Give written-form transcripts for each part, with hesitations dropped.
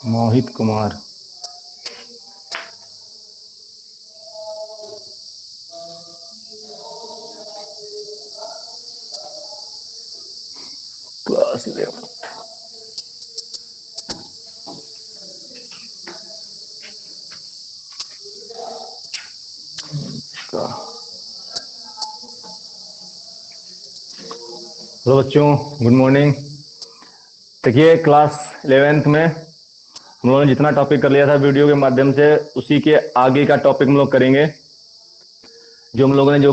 Mohit Kumar. Class 11 का। Hello बच्चों, good morning. देखिए क्लास 11th में हम लोगों ने जितना टॉपिक कर लिया था वीडियो के माध्यम से, उसी के आगे का टॉपिक हम लोग करेंगे। जो हम लोगों ने जो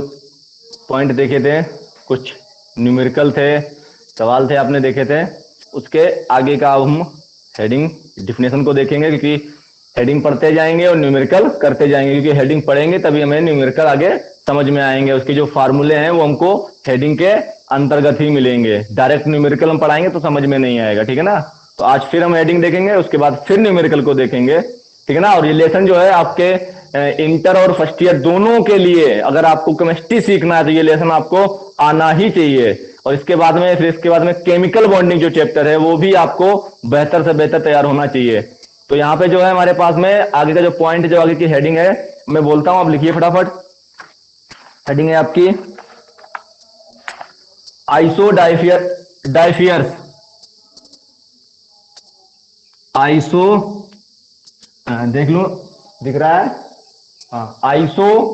पॉइंट देखे थे, कुछ न्यूमेरिकल थे, सवाल थे आपने देखे थे, उसके आगे का अब हम हेडिंग डिफिनेशन को देखेंगे, क्योंकि हेडिंग पढ़ते जाएंगे और न्यूमेरिकल करते जाएंगे। क्योंकि हेडिंग पढ़ेंगे तभी हमें न्यूमेरिकल आगे समझ में आएंगे। उसके जो फार्मूले हैं वो हमको हेडिंग के अंतर्गत ही मिलेंगे। डायरेक्ट न्यूमेरिकल हम पढ़ाएंगे तो समझ में नहीं आएगा, ठीक है ना। तो आज फिर हम हेडिंग देखेंगे, उसके बाद फिर न्यूमेरिकल को देखेंगे, ठीक है ना। और ये लेसन जो है आपके इंटर और फर्स्ट ईयर दोनों के लिए, अगर आपको केमिस्ट्री सीखना है तो ये लेसन आपको आना ही चाहिए। और इसके बाद में फिर इसके बाद में केमिकल बॉन्डिंग जो चैप्टर है वो भी आपको बेहतर से बेहतर तैयार होना चाहिए। तो यहाँ पे जो है हमारे पास में आगे का जो पॉइंट, जो आगे की हेडिंग है मैं बोलता हूं, आप लिखिए फटाफट। हेडिंग है आपकी आइसो डाइफियर्स। आइसो, देख लो दिख रहा है, हाँ, आइसो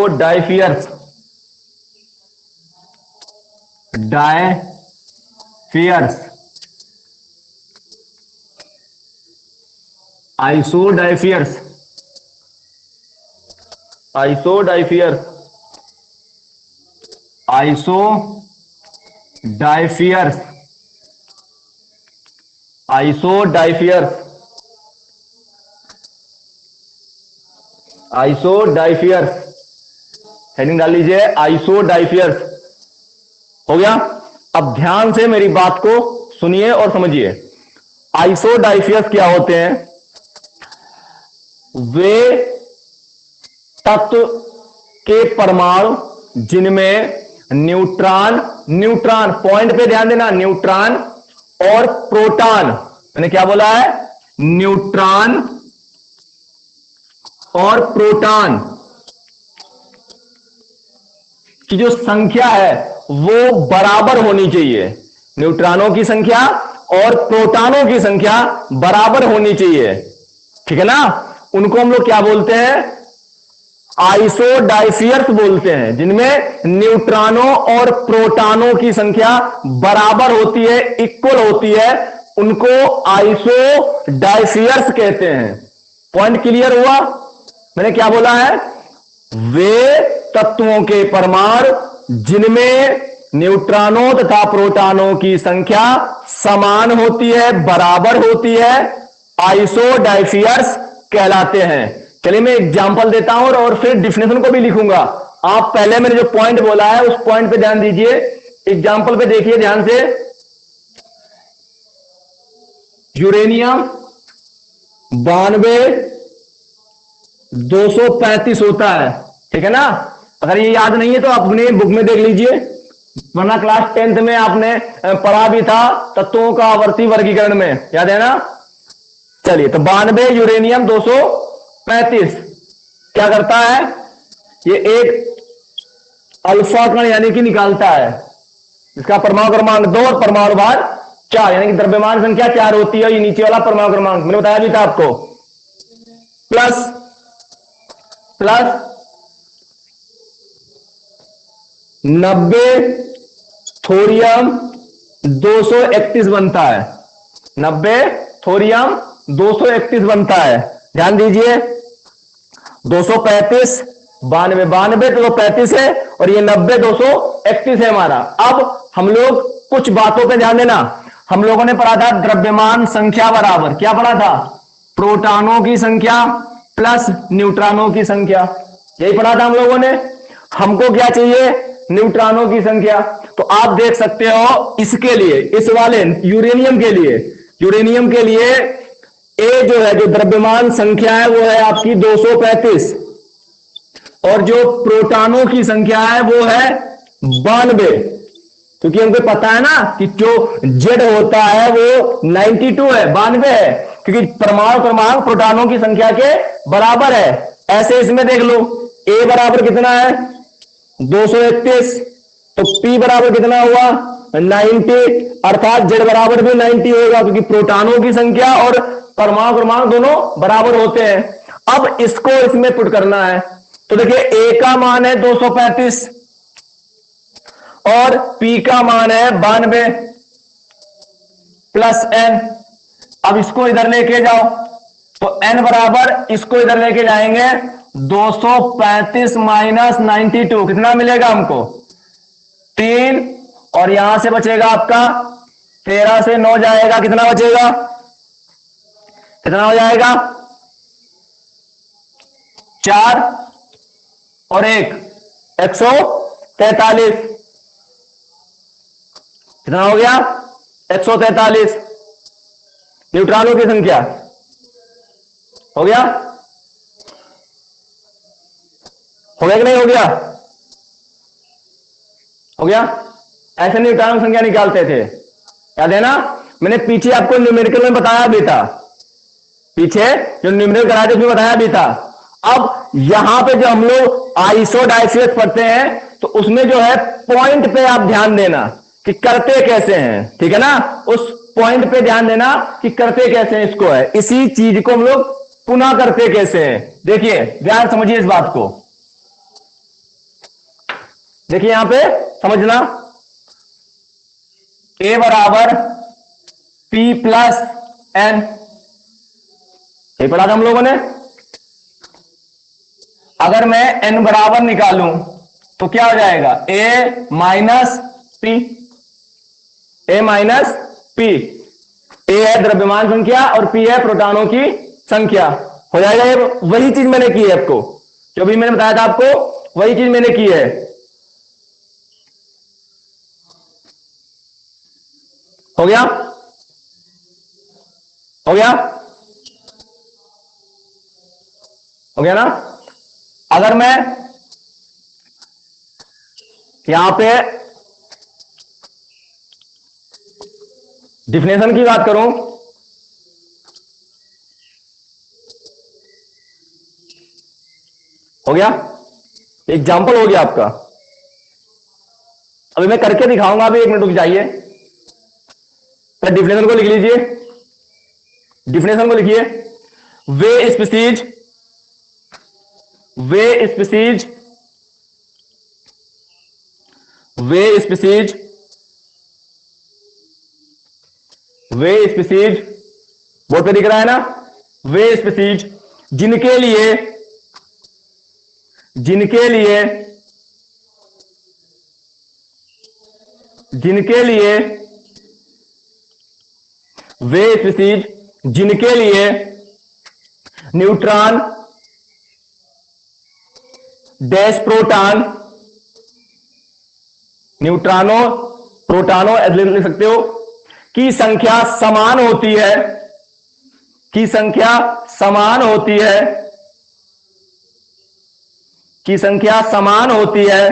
डाइफियर्स, डाइफियर्स, आइसोडाइफियर्स, आइसोडाइफियर्स, आइसोडाइफियर्स, आइसोडाइफियर्स, आइसोडाइफियर्स। हेडिंग डाल लीजिए आइसोडाइफियर्स। हो गया। अब ध्यान से मेरी बात को सुनिए और समझिए। आइसोडाइफियर्स क्या होते हैं? वे तत्व के परमाणु जिनमें न्यूट्रॉन, न्यूट्रॉन पॉइंट पे ध्यान देना, न्यूट्रॉन और प्रोटॉन, मैंने क्या बोला है, न्यूट्रॉन और प्रोटॉन की जो संख्या है वो बराबर होनी चाहिए। न्यूट्रॉनों की संख्या और प्रोटॉनों की संख्या बराबर होनी चाहिए, ठीक है ना। उनको हम लोग क्या बोलते हैं? आइसोडाइफियर्स बोलते हैं, जिनमें न्यूट्रॉनों और प्रोटॉनों की संख्या बराबर होती है, इक्वल होती है, उनको आइसोडाइफियर्स कहते हैं। पॉइंट क्लियर हुआ? मैंने क्या बोला है? वे तत्वों के परमाणु जिनमें न्यूट्रॉनों तथा प्रोटॉनों की संख्या समान होती है, बराबर होती है, आइसोडाइफियर्स कहलाते हैं। चलिए मैं एग्जांपल देता हूं और फिर डिफिनेशन को भी लिखूंगा। आप पहले मैंने जो पॉइंट बोला है उस पॉइंट पे ध्यान दीजिए, एग्जांपल पे देखिए ध्यान से। यूरेनियम 92,235 होता है, ठीक है ना। अगर ये याद नहीं है तो आप अपनी बुक में देख लीजिए, वरना क्लास 10th में आपने पढ़ा भी था तत्वों का आवर्ती वर्गीकरण में, याद है ना। चलिए, तो 92 यूरेनियम 235 क्या करता है? ये एक अल्फा कण यानी कि निकालता है, इसका परमाणु क्रमांक 2 और परमाणु भार 4, यानी कि द्रव्यमान संख्या 4 होती है। ये नीचे वाला परमाणु क्रमांक मैंने बताया भी था आपको। प्लस प्लस 90 थोरियम 231 बनता है। 90 थोरियम 231 बनता है। ध्यान दीजिए, 235 92 92 235 है और ये 90 231 है हमारा। अब हम लोग कुछ बातों पे ध्यान देना। हम लोगों ने पढ़ा था द्रव्यमान संख्या बराबर, क्या पढ़ा था? प्रोटॉनों की संख्या प्लस न्यूट्रॉनों की संख्या, यही पढ़ा था हम लोगों ने। हमको क्या चाहिए? न्यूट्रॉनों की संख्या। तो आप देख सकते हो इसके लिए, इस वाले यूरेनियम के लिए, यूरेनियम के लिए ए जो है, जो द्रव्यमान संख्या है वो है आपकी 235 और जो प्रोटॉनों की संख्या है वो है 92। क्योंकि हमको पता है ना कि जो जेड होता है वो 92 है, 92 है, क्योंकि परमाणु क्रमांक प्रोटॉनों की संख्या के बराबर है। ऐसे इसमें देख लो, ए बराबर कितना है 231, तो पी बराबर कितना हुआ 90, अर्थात जेड बराबर भी 90 होगा, क्योंकि प्रोटॉनों की संख्या और परमाणु क्रमांक दोनों बराबर होते हैं। अब इसको इसमें पुट करना है, तो देखिए ए का मान है 235 और पी का मान है 92 प्लस एन। अब इसको इधर लेके जाओ, तो एन बराबर इसको इधर लेके जाएंगे 235 माइनस 92, कितना मिलेगा हमको 3, और यहां से बचेगा आपका 13 से 9 जाएगा, कितना बचेगा, कितना हो जाएगा 4 और 1 143, कितना हो गया 143 न्यूट्रॉनों की संख्या हो गया, हो गया कि नहीं हो गया, हो गया। ऐसे न्यूट्रॉनों की संख्या निकालते थे, याद है ना, मैंने पीछे आपको न्यूमेरिकल में बताया भी था, पीछे जो न्यूमेरिकल कराया था उसमें बताया भी था। अब यहां पे जो हम लोग आइसो डाइसियस पढ़ते हैं, तो उसमें जो है पॉइंट पे आप ध्यान देना कि करते कैसे हैं, ठीक है ना, उस पॉइंट पे ध्यान देना कि करते कैसे हैं इसको है, इसी चीज को हम लोग पुनः करते कैसे हैं। देखिए ध्यान समझिए इस बात को, देखिए यहां पे समझना, ए बराबर पी प्लस एन, ये पढ़ा था हम लोगों ने। अगर मैं एन बराबर निकालूं तो क्या हो जाएगा ए माइनस पी, ए माइनस पी, ए है द्रव्यमान संख्या और पी है प्रोटॉनों की संख्या, हो जाएगा। ये वही चीज मैंने की है आपको, जो भी मैंने बताया था आपको वही चीज मैंने की है, हो गया, हो गया, हो गया ना। अगर मैं यहां पे डिफिनेशन की बात करूं, हो गया, एग्जाम्पल हो गया आपका। अभी मैं करके दिखाऊंगा, अभी 1 मिनट रुक जाइए, तो डिफिनेशन को लिख लीजिए, डिफिनेशन को लिखिए, वे स्पीसीज, वे स्पीसीज, वे स्पीसीज, वे स्पीसीज, बोर्ड पे दिख रहा है ना, वे स्पीसीज जिनके लिए, जिनके लिए, जिनके लिए, वे स्पीसीज जिनके लिए न्यूट्रॉन डैश प्रोटॉन, न्यूट्रॉनों प्रोटॉनों लिख सकते हो, की संख्या समान होती है, की संख्या समान होती है, की संख्या समान होती है,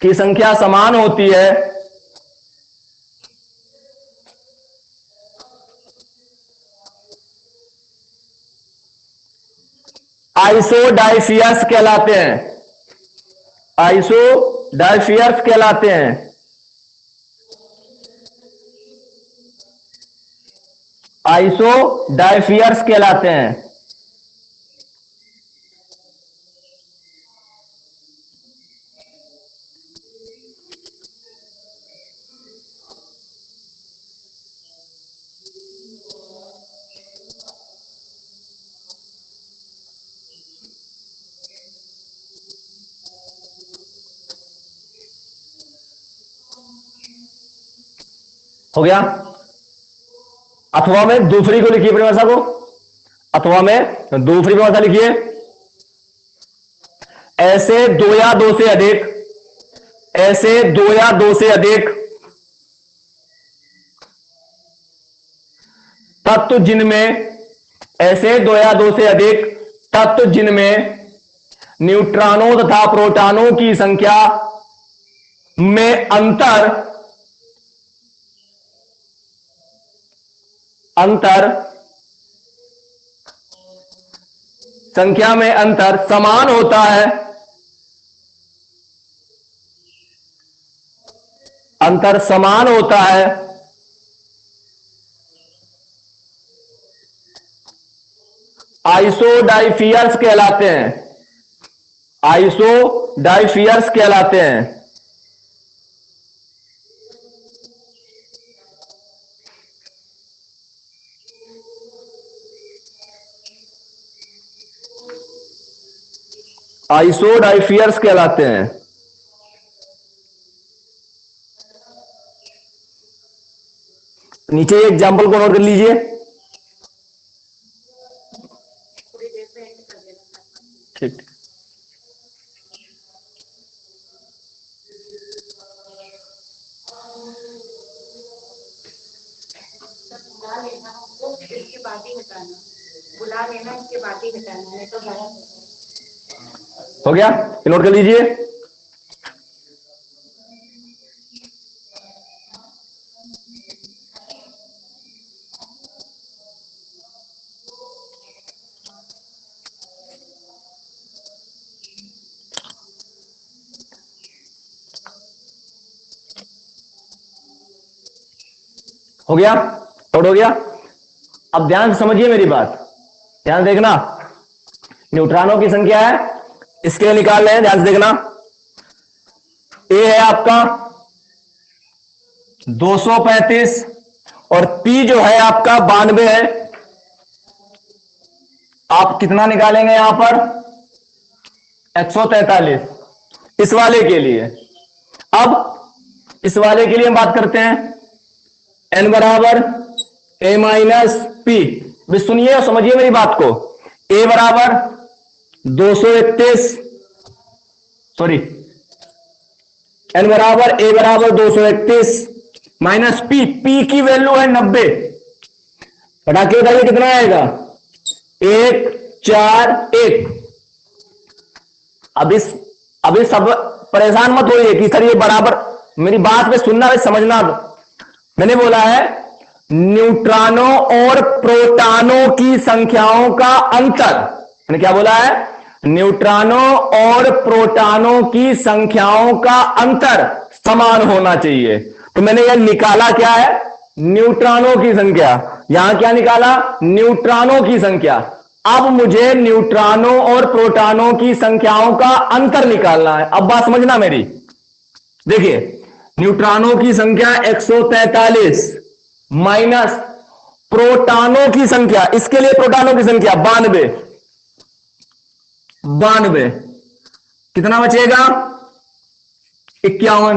की संख्या समान होती है, आइसोडाइफियस कहलाते हैं, आइसोडाइफियस कहलाते हैं, आइसोडाइफियस कहलाते हैं। हो गया। अथवा में दूसरी को लिखिए परिभाषा को, अथवा में दूसरी परिभाषा लिखिए, ऐसे दो या दो से अधिक, ऐसे दो या दो से अधिक तत्व जिनमें, ऐसे दो या दो से अधिक तत्व जिनमें न्यूट्रॉनों तथा प्रोटॉनों की संख्या में संख्या में अंतर समान होता है, अंतर समान होता है आइसोडाइफियर्स कहलाते हैं, आइसोडाइफियर्स कहलाते हैं। आइसोडाइफियर्स कहलाते हैं। नीचे एग्जाम्पल को नोट कर लीजिए। ठीक, इसके बाद ही हटाना, बुला लेना, इसके बाद ही हटाना, नहीं तो गलत हो गया, नोट कर लीजिए। हो गया, नोट हो गया। अब ध्यान से समझिए मेरी बात, ध्यान देखना। न्यूट्रॉनों की संख्या है, इसके लिए निकाल रहे हैं, ध्यान से देखना। ए है आपका 235 और पी जो है आपका 92 है। आप कितना निकालेंगे यहां पर? 143 इस वाले के लिए। अब इस वाले के लिए हम बात करते हैं, n बराबर a माइनस पी। सुनिए और समझिए मेरी बात को। a बराबर 231, सॉरी, n बराबर a बराबर 231 माइनस पी, पी की वैल्यू है 90। बटा के बताइए कितना आएगा? 141। अभी सब परेशान मत होइए कि सर ये बराबर, मेरी बात पे सुनना है, समझना। मैंने बोला है न्यूट्रॉनों और प्रोटॉनों की संख्याओं का अंतर। मैंने क्या बोला है? न्यूट्रॉनों और प्रोटॉनों की संख्याओं का अंतर समान होना चाहिए। तो मैंने यह निकाला क्या है? न्यूट्रॉनों की संख्या। यहां क्या निकाला? न्यूट्रॉनों की संख्या। अब मुझे न्यूट्रॉनों और प्रोटॉनों की संख्याओं का अंतर निकालना है। अब बात समझना मेरी, देखिए न्यूट्रॉनों की संख्या 143 माइनस प्रोटॉनों की संख्या, इसके लिए प्रोटॉनों की संख्या 92, कितना बचेगा? 51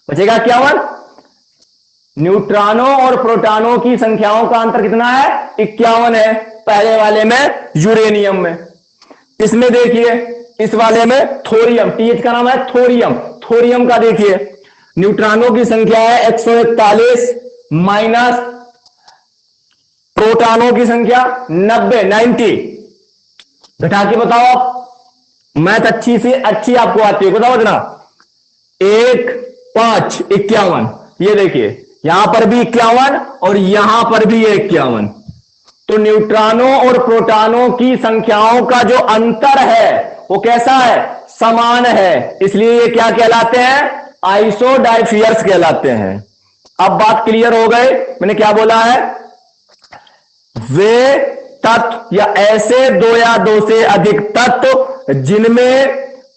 बचेगा, 51। न्यूट्रॉनों और प्रोटॉनों की संख्याओं का अंतर कितना है? 51 है। पहले वाले में यूरेनियम में, इसमें देखिए इस वाले में थोरियम, टीएच का नाम है थोरियम। थोरियम का देखिए न्यूट्रॉनों की संख्या है 141 माइनस प्रोटॉनों की संख्या 90। घटा के बताओ आप, मैथ अच्छी आपको आती है, बताओ इतना। 1 5 51, ये देखिए यहां पर भी 51 और यहां पर भी 51। तो न्यूट्रॉनों और प्रोटॉनों की संख्याओं का जो अंतर है वो कैसा है? समान है। इसलिए ये क्या कहलाते हैं? आइसोडाइफियर्स कहलाते हैं। अब बात क्लियर हो गई। मैंने क्या बोला है? वे तत्व या ऐसे दो या दो से अधिक तत्व जिनमें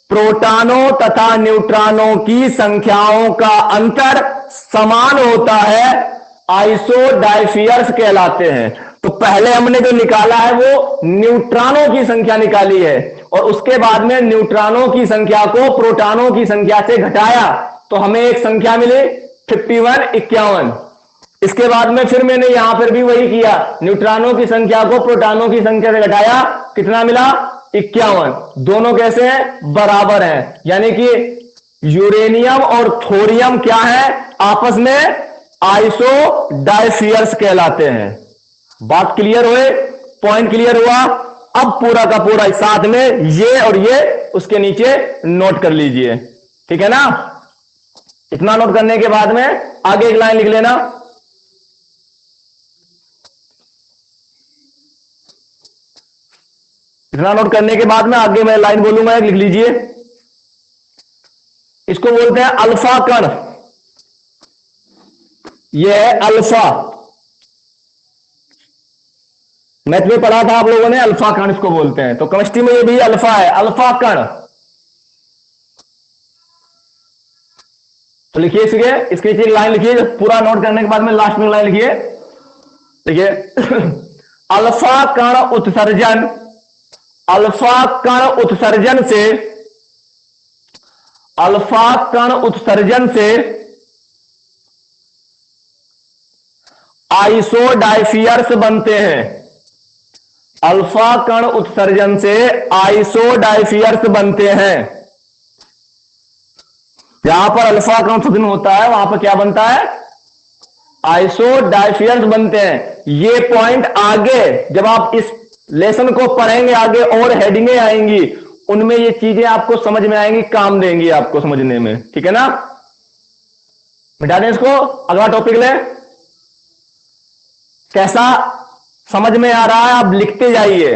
प्रोटॉनों तथा न्यूट्रॉनों की संख्याओं का अंतर समान होता है, आइसोडाइफियर्स कहलाते हैं। तो पहले हमने जो निकाला है वो न्यूट्रॉनों की संख्या निकाली है, और उसके बाद में न्यूट्रॉनों की संख्या को प्रोटॉनों की संख्या से घटाया तो हमें एक संख्या मिली 51 51। इसके बाद में फिर मैंने यहां पर भी वही किया, न्यूट्रॉनों की संख्या को प्रोटॉनों की संख्या से घटाया, कितना मिला? 51। दोनों कैसे हैं? बराबर हैं। यानी कि यूरेनियम और थोरियम क्या है? आपस में आइसोडाइफियर्स कहलाते हैं। बात क्लियर हुए? पॉइंट क्लियर हुआ? अब पूरा का पूरा साथ में ये और ये उसके नीचे नोट कर लीजिए, ठीक है ना। इतना नोट करने के बाद में आगे एक लाइन लिख लेना। इतना नोट करने के बाद में आगे मैं लाइन बोलूंगा, एक लिख लीजिए। इसको बोलते हैं अल्फा कण। यह है अल्फा। मैथ में पढ़ा था आप लोगों ने, अल्फा कण इसको बोलते हैं। तो केमिस्ट्री में ये भी अल्फा है, अल्फा कण। तो लिखिए इसके नीचे लाइन लिखिए, पूरा नोट करने के बाद में लास्ट में लाइन लिखिए। देखिए अल्फा कण उत्सर्जन, अल्फा कण उत्सर्जन से, अल्फा कण उत्सर्जन से आइसोडाइफियर्स बनते हैं। अल्फा कण उत्सर्जन से आइसोडाइफियर्स बनते हैं। जहां पर अल्फा कण उत्सर्जन होता है वहां पर क्या बनता है, आइसोडाइफियर्स बनते हैं। ये पॉइंट आगे जब आप इस लेसन को पढ़ेंगे आगे और हेडिंगें आएंगी, उनमें ये चीजें आपको समझ में आएंगी, काम देंगी आपको समझने में, ठीक है ना। मिटा दें इसको, अगला टॉपिक ले। कैसा समझ में आ रहा है आप लिखते जाइए,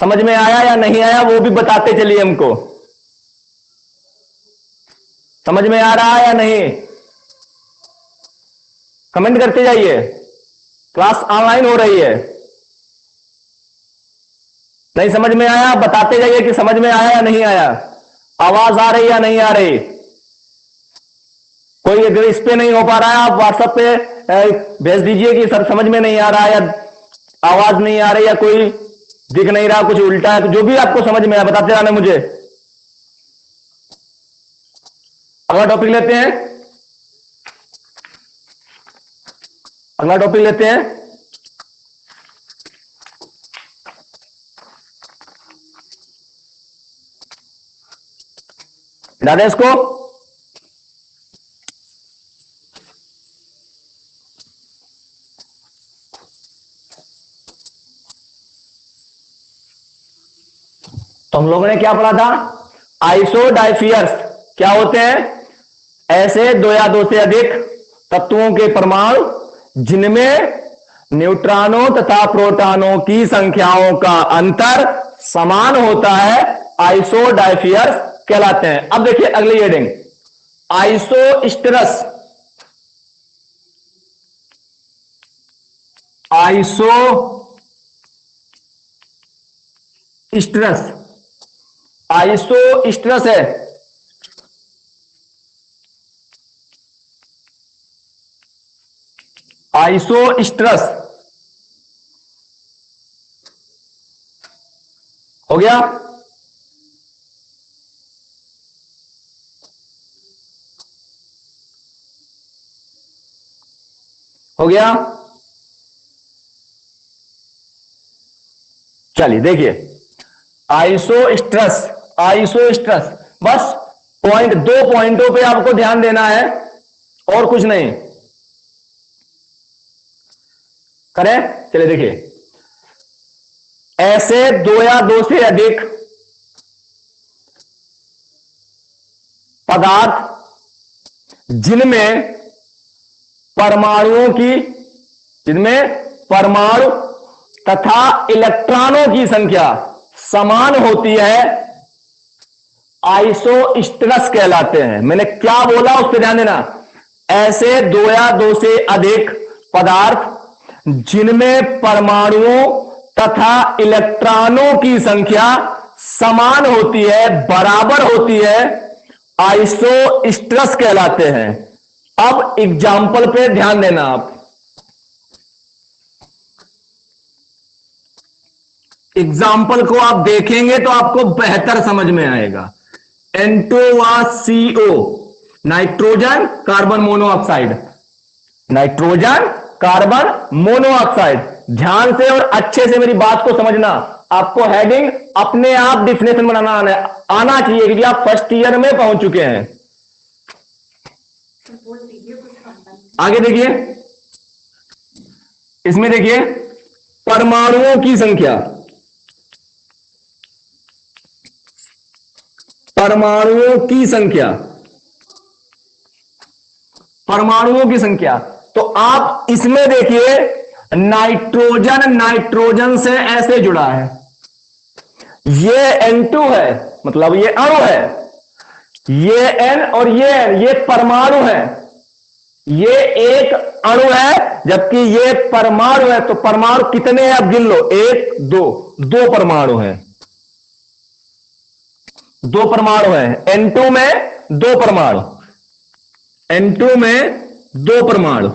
समझ में आया या नहीं आया वो भी बताते चलिए हमको। समझ में आ रहा है या नहीं कमेंट करते जाइए। क्लास ऑनलाइन हो रही है, नहीं समझ में आया बताते जाइए कि समझ में आया या नहीं आया, आवाज आ रही या नहीं आ रही। कोई अगर इस पे नहीं हो पा रहा है आप व्हाट्सएप पे भेज दीजिए कि सर समझ में नहीं आ रहा है या आवाज नहीं आ रही या कोई दिख नहीं रहा, कुछ उल्टा है, जो भी आपको समझ में आया बताते रहना मुझे। अगला टॉपिक लेते हैं, अगला टॉपिक लेते हैं। डालें इसको। तो हम लोगों ने क्या पढ़ा था, आइसोडाइफियर्स क्या होते हैं, ऐसे दो या दो से अधिक तत्वों के परमाणु जिनमें न्यूट्रॉनों तथा प्रोटॉनों की संख्याओं का अंतर समान होता है, आइसोडाइफियर्स कहलाते हैं। अब देखिए अगली हेडिंग, आइसोस्टेरस। आइसोस्टेरस, आइसोस्टेरस है आइसोस्टेरस। हो गया। हो गया। चलिए देखिए आइसोस्टेरस, आइसोस्टेरस बस पॉइंट, दो पॉइंटों पे आपको ध्यान देना है और कुछ नहीं करें। चलिए देखिए, ऐसे दो या दो से अधिक पदार्थ जिनमें परमाणुओं की, जिनमें परमाणु तथा इलेक्ट्रॉनों की संख्या समान होती है, आइसोस्टेरस कहलाते हैं। मैंने क्या बोला उस पर ध्यान देना। ऐसे दो या दो से अधिक पदार्थ जिनमें परमाणुओं तथा इलेक्ट्रॉनों की संख्या समान होती है, बराबर होती है, आइसोस्टेरस कहलाते हैं। अब एग्जाम्पल पे ध्यान देना आप। एग्जाम्पल को आप देखेंगे तो आपको बेहतर समझ में आएगा। N2CO, nitrogen carbon monoxide, nitrogen carbon monoxide. ध्यान से और अच्छे से मेरी बात को समझना। आपको हेडिंग अपने आप डिफिनेशन बनाना आना चाहिए, क्योंकि आप फर्स्ट ईयर में पहुंच चुके हैं। आगे देखिए, इसमें देखिए परमाणुओं की संख्या, परमाणुओं की संख्या, परमाणुओं की संख्या। तो आप इसमें देखिए नाइट्रोजन नाइट्रोजन से ऐसे जुड़ा है, ये N2 है, मतलब ये अणु है, ये N और ये N, ये परमाणु है, ये एक अणु है जबकि ये परमाणु है। तो परमाणु कितने हैं आप गिन लो, 1 2, 2 परमाणु है, 2 परमाणु है। N2 में 2 परमाणु, N2 में 2 परमाणु।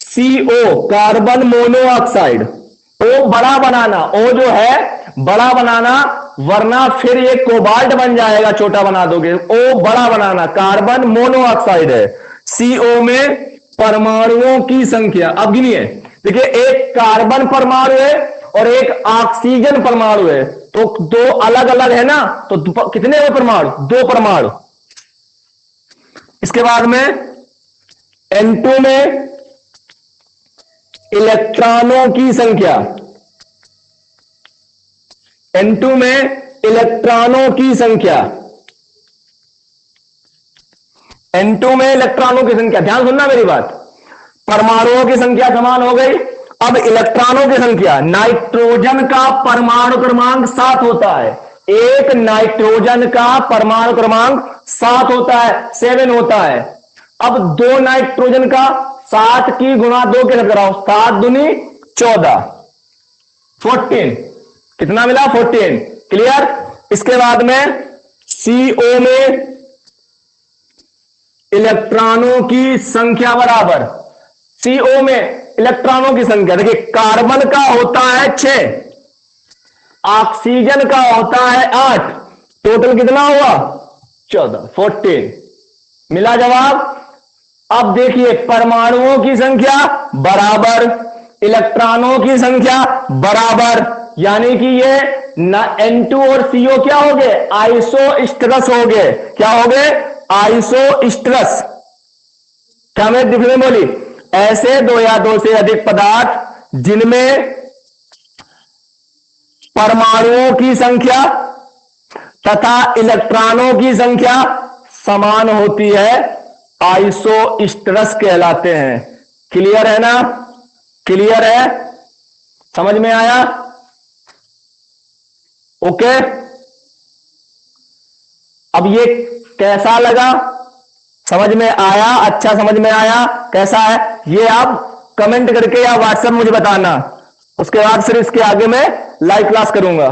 CO कार्बन मोनोऑक्साइड, O बड़ा बनाना, O जो है बड़ा बनाना, वरना फिर ये कोबाल्ट बन जाएगा, छोटा बना दोगे। O बड़ा बनाना, कार्बन मोनोऑक्साइड है। CO में परमाणुओं की संख्या, अब गिनिए, देखिए एक कार्बन परमाणु है और एक ऑक्सीजन परमाणु है, तो 2 अलग अलग है ना, तो कितने हुए परमाणु, 2 परमाणु। इसके बाद में N2 में इलेक्ट्रॉनों की संख्या, N2 में इलेक्ट्रॉनों की संख्या, N2 में इलेक्ट्रॉनों की संख्या, ध्यान सुनना मेरी बात, परमाणुओं की संख्या समान हो गई। अब इलेक्ट्रॉनों की संख्या, नाइट्रोजन का परमाणु क्रमांक 7 होता है, एक नाइट्रोजन का परमाणु क्रमांक 7 होता है, 7 होता है। अब 2 नाइट्रोजन का 7 की गुणा 2 के साथ कराओ, 7 दूनी 14, 14, कितना मिला 14, क्लियर। इसके बाद में CO में इलेक्ट्रॉनों की संख्या बराबर, CO में इलेक्ट्रॉनों की संख्या, देखिए कार्बन का होता है 6, ऑक्सीजन का होता है 8, टोटल कितना हुआ 14, 14, मिला जवाब। अब देखिए परमाणुओं की संख्या बराबर, इलेक्ट्रॉनों की संख्या बराबर, यानी कि ये N2 और CO क्या हो गए, आइसोस्टेरस हो गए। क्या हो गए, आइसोस्टेरस। क्या मैं डिफरेंस बोली, ऐसे 2 या 2 से अधिक पदार्थ जिनमें परमाणुओं की संख्या तथा इलेक्ट्रॉनों की संख्या समान होती है, आइसोस्टेरस कहलाते हैं। क्लियर है ना, क्लियर है, समझ में आया, ओके। अब ये कैसा लगा, समझ में आया, अच्छा समझ में आया, कैसा है ये आप कमेंट करके या व्हाट्सएप मुझे बताना, उसके बाद फिर इसके आगे मैं लाइव क्लास करूंगा।